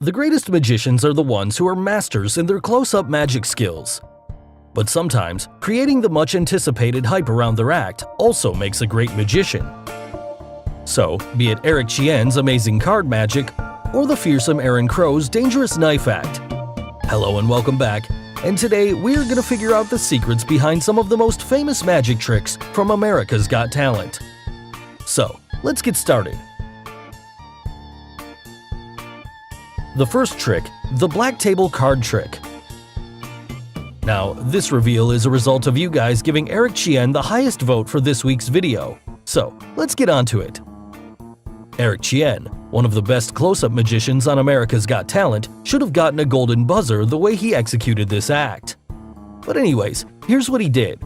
The greatest magicians are the ones who are masters in their close-up magic skills. But sometimes, creating the much-anticipated hype around their act also makes a great magician. So, be it Eric Chien's amazing card magic, or the fearsome Aaron Crow's dangerous knife act. Hello and welcome back, and today we're gonna figure out the secrets behind some of the most famous magic tricks from America's Got Talent. So, let's get started. The first trick, the black table card trick. Now, this reveal is a result of you guys giving Eric Chien the highest vote for this week's video. So, let's get on to it. Eric Chien, one of the best close-up magicians on America's Got Talent, should have gotten a golden buzzer the way he executed this act. But anyways, here's what he did.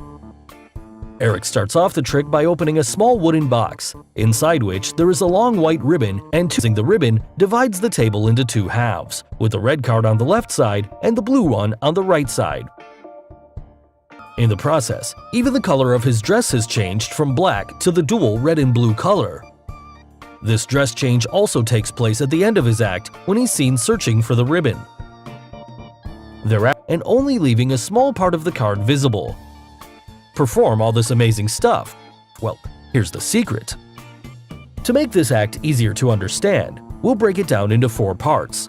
Eric starts off the trick by opening a small wooden box, inside which there is a long white ribbon, and using the ribbon divides the table into two halves, with the red card on the left side and the blue one on the right side. In the process, even the color of his dress has changed from black to the dual red and blue color. This dress change also takes place at the end of his act when he's seen searching for the ribbon. Thereafter, and only leaving a small part of the card visible. Perform all this amazing stuff? Well, here's the secret. To make this act easier to understand, we'll break it down into 4 parts.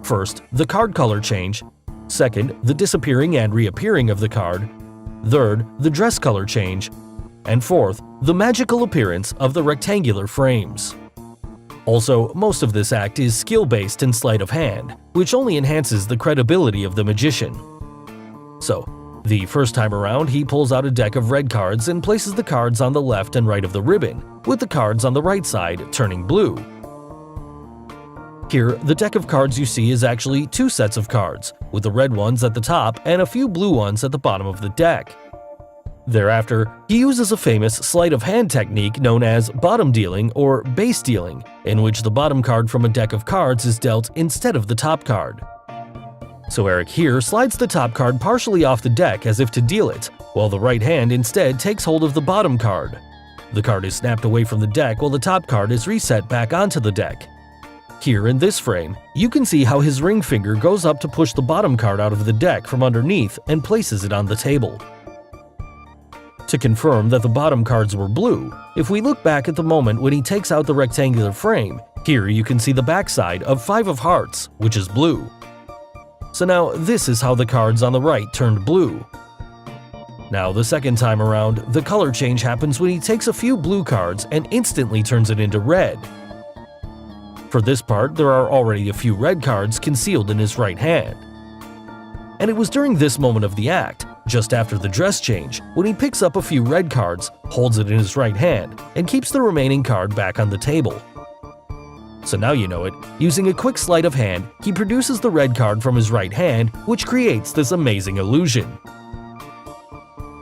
First, the card color change. Second, the disappearing and reappearing of the card. Third, the dress color change. And fourth, the magical appearance of the rectangular frames. Also, most of this act is skill-based and sleight of hand, which only enhances the credibility of the magician. So, the first time around, he pulls out a deck of red cards and places the cards on the left and right of the ribbon, with the cards on the right side turning blue. Here, the deck of cards you see is actually 2 sets of cards, with the red ones at the top and a few blue ones at the bottom of the deck. Thereafter, he uses a famous sleight of hand technique known as bottom dealing or base dealing, in which the bottom card from a deck of cards is dealt instead of the top card. So Eric here slides the top card partially off the deck as if to deal it, while the right hand instead takes hold of the bottom card. The card is snapped away from the deck while the top card is reset back onto the deck. Here in this frame, you can see how his ring finger goes up to push the bottom card out of the deck from underneath and places it on the table. To confirm that the bottom cards were blue, if we look back at the moment when he takes out the rectangular frame, here you can see the backside of 5 of hearts, which is blue. So now this is how the cards on the right turned blue. Now the second time around, the color change happens when he takes a few blue cards and instantly turns it into red. For this part, there are already a few red cards concealed in his right hand. And it was during this moment of the act, just after the dress change, when he picks up a few red cards, holds it in his right hand, and keeps the remaining card back on the table. So now you know it, using a quick sleight of hand, he produces the red card from his right hand, which creates this amazing illusion.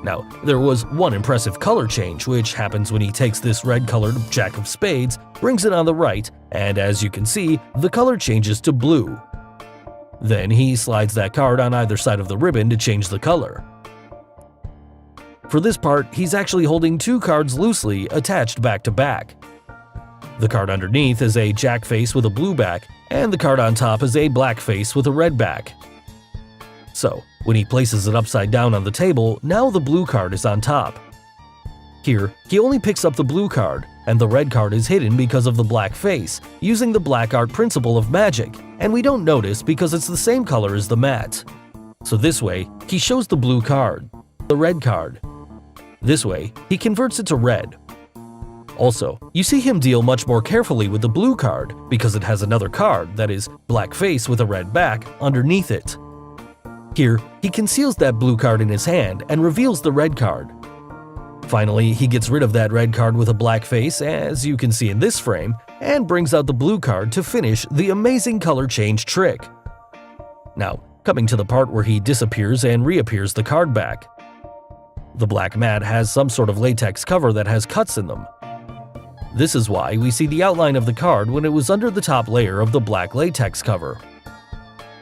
Now, there was one impressive color change, which happens when he takes this red-colored Jack of Spades, brings it on the right, and as you can see, the color changes to blue. Then he slides that card on either side of the ribbon to change the color. For this part, he's actually holding 2 cards loosely attached back to back. The card underneath is a jack face with a blue back, and the card on top is a black face with a red back. So, when he places it upside down on the table, now the blue card is on top. Here, he only picks up the blue card, and the red card is hidden because of the black face, using the black art principle of magic, and we don't notice because it's the same color as the mat. So this way, he shows the blue card, the red card. This way, he converts it to red. Also, you see him deal much more carefully with the blue card because it has another card, that is, black face with a red back, underneath it. Here, he conceals that blue card in his hand and reveals the red card. Finally, he gets rid of that red card with a black face, as you can see in this frame, and brings out the blue card to finish the amazing color change trick. Now, coming to the part where he disappears and reappears the card back. The black mat has some sort of latex cover that has cuts in them. This is why we see the outline of the card when it was under the top layer of the black latex cover.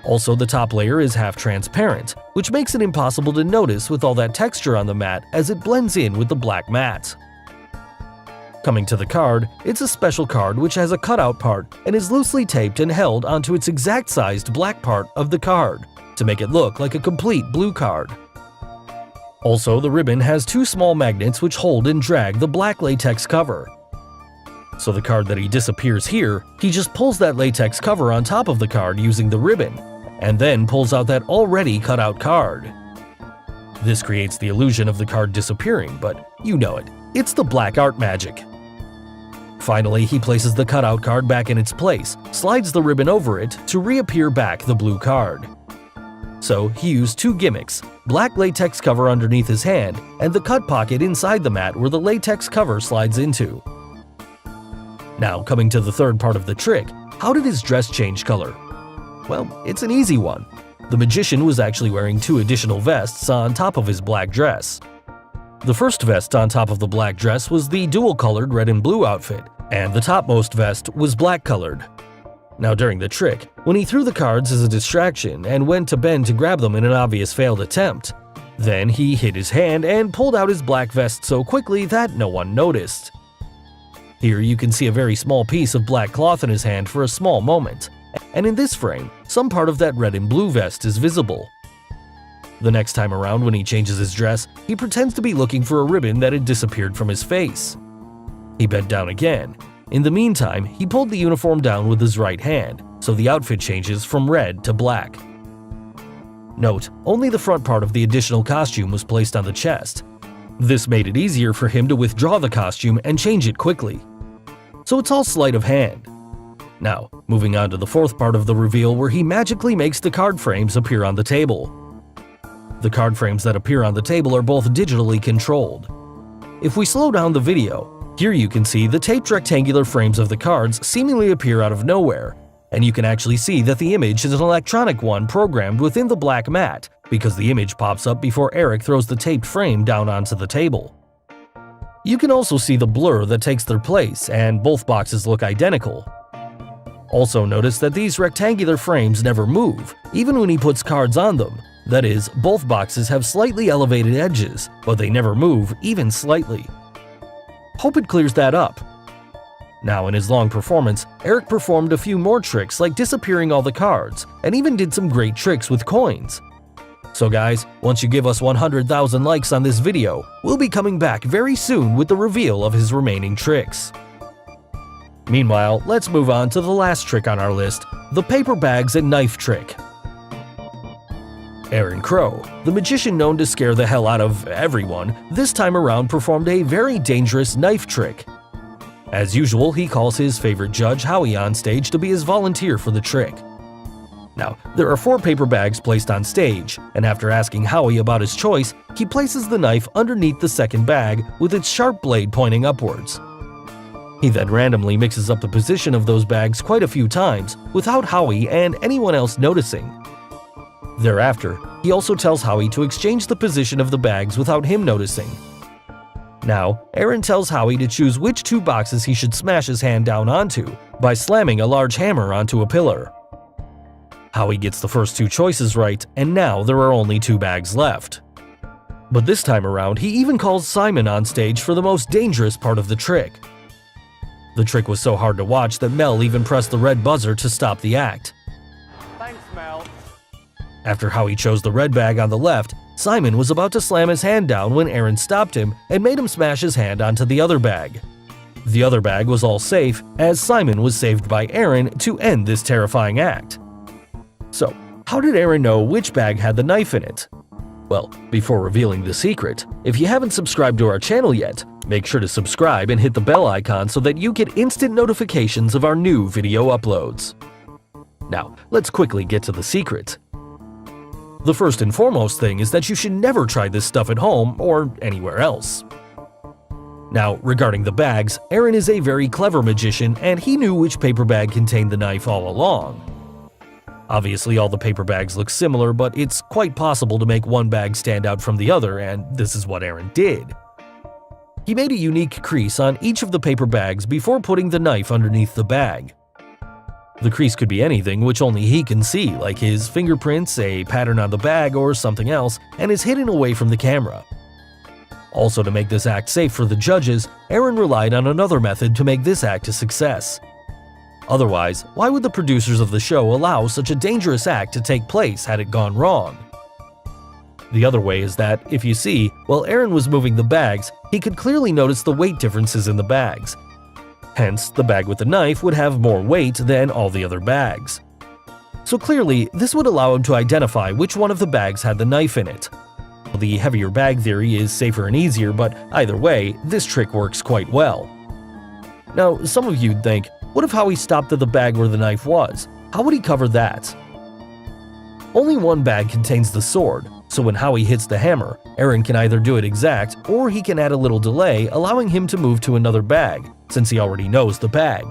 Also, the top layer is half transparent, which makes it impossible to notice with all that texture on the mat as it blends in with the black mat. Coming to the card, it's a special card which has a cutout part and is loosely taped and held onto its exact sized black part of the card to make it look like a complete blue card. Also, the ribbon has two small magnets which hold and drag the black latex cover. So the card that he disappears here, he just pulls that latex cover on top of the card using the ribbon, and then pulls out that already cut out card. This creates the illusion of the card disappearing, but you know it, it's the black art magic. Finally, he places the cutout card back in its place, slides the ribbon over it to reappear back the blue card. So he used two gimmicks, black latex cover underneath his hand and the cut pocket inside the mat where the latex cover slides into. Now, coming to the third part of the trick, how did his dress change color? Well, it's an easy one. The magician was actually wearing two additional vests on top of his black dress. The first vest on top of the black dress was the dual-colored red and blue outfit, and the topmost vest was black-colored. Now during the trick, when he threw the cards as a distraction and went to bend to grab them in an obvious failed attempt, then he hid his hand and pulled out his black vest so quickly that no one noticed. Here you can see a very small piece of black cloth in his hand for a small moment, and in this frame, some part of that red and blue vest is visible. The next time around when he changes his dress, he pretends to be looking for a ribbon that had disappeared from his face. He bent down again. In the meantime, he pulled the uniform down with his right hand, so the outfit changes from red to black. Note, only the front part of the additional costume was placed on the chest. This made it easier for him to withdraw the costume and change it quickly. So it's all sleight of hand. Now, moving on to the fourth part of the reveal where he magically makes the card frames appear on the table. The card frames that appear on the table are both digitally controlled. If we slow down the video, here you can see the taped rectangular frames of the cards seemingly appear out of nowhere, and you can actually see that the image is an electronic one programmed within the black mat because the image pops up before Eric throws the taped frame down onto the table. You can also see the blur that takes their place, and both boxes look identical. Also notice that these rectangular frames never move, even when he puts cards on them. That is, both boxes have slightly elevated edges, but they never move, even slightly. Hope it clears that up. Now in his long performance, Eric performed a few more tricks like disappearing all the cards, and even did some great tricks with coins. So guys, once you give us 100,000 likes on this video, we'll be coming back very soon with the reveal of his remaining tricks. Meanwhile, let's move on to the last trick on our list, the paper bags and knife trick. Aaron Crow, the magician known to scare the hell out of everyone, this time around performed a very dangerous knife trick. As usual, he calls his favorite judge, Howie, on stage to be his volunteer for the trick. Now, there are 4 paper bags placed on stage, and after asking Howie about his choice, he places the knife underneath the second bag with its sharp blade pointing upwards. He then randomly mixes up the position of those bags quite a few times without Howie and anyone else noticing. Thereafter, he also tells Howie to exchange the position of the bags without him noticing. Now, Aaron tells Howie to choose which 2 boxes he should smash his hand down onto by slamming a large hammer onto a pillar. Howie gets the first 2 choices right, and now there are only 2 bags left. But this time around, he even calls Simon on stage for the most dangerous part of the trick. The trick was so hard to watch that Mel even pressed the red buzzer to stop the act. Thanks, Mel. After Howie chose the red bag on the left, Simon was about to slam his hand down when Aaron stopped him and made him smash his hand onto the other bag. The other bag was all safe, as Simon was saved by Aaron to end this terrifying act. So, how did Aaron know which bag had the knife in it? Well, before revealing the secret, if you haven't subscribed to our channel yet, make sure to subscribe and hit the bell icon so that you get instant notifications of our new video uploads. Now, let's quickly get to the secret. The first and foremost thing is that you should never try this stuff at home or anywhere else. Now, regarding the bags, Aaron is a very clever magician and he knew which paper bag contained the knife all along. Obviously, all the paper bags look similar, but it's quite possible to make one bag stand out from the other, and this is what Aaron did. He made a unique crease on each of the paper bags before putting the knife underneath the bag. The crease could be anything which only he can see, like his fingerprints, a pattern on the bag, or something else, and is hidden away from the camera. Also, to make this act safe for the judges, Aaron relied on another method to make this act a success. Otherwise, why would the producers of the show allow such a dangerous act to take place had it gone wrong? The other way is that, if you see, while Aaron was moving the bags, he could clearly notice the weight differences in the bags. Hence, the bag with the knife would have more weight than all the other bags. So clearly, this would allow him to identify which one of the bags had the knife in it. The heavier bag theory is safer and easier, but either way, this trick works quite well. Now, some of you'd think, what if Howie stopped at the bag where the knife was? How would he cover that? Only one bag contains the sword, so when Howie hits the hammer, Aaron can either do it exact or he can add a little delay, allowing him to move to another bag, since he already knows the bag.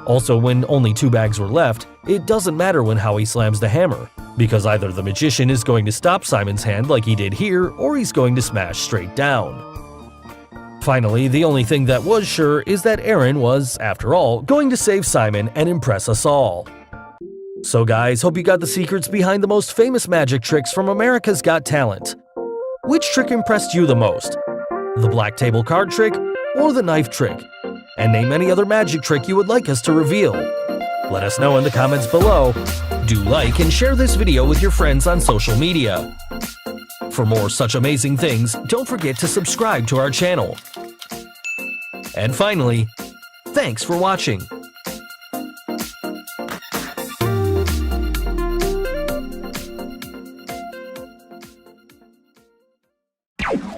Also, when only 2 bags were left, it doesn't matter when Howie slams the hammer, because either the magician is going to stop Simon's hand like he did here, or he's going to smash straight down. Finally, the only thing that was sure is that Aaron was, after all, going to save Simon and impress us all. So guys, hope you got the secrets behind the most famous magic tricks from America's Got Talent. Which trick impressed you the most? The black table card trick or the knife trick? And name any other magic trick you would like us to reveal. Let us know in the comments below. Do like and share this video with your friends on social media. For more such amazing things, don't forget to subscribe to our channel. And finally, thanks for watching.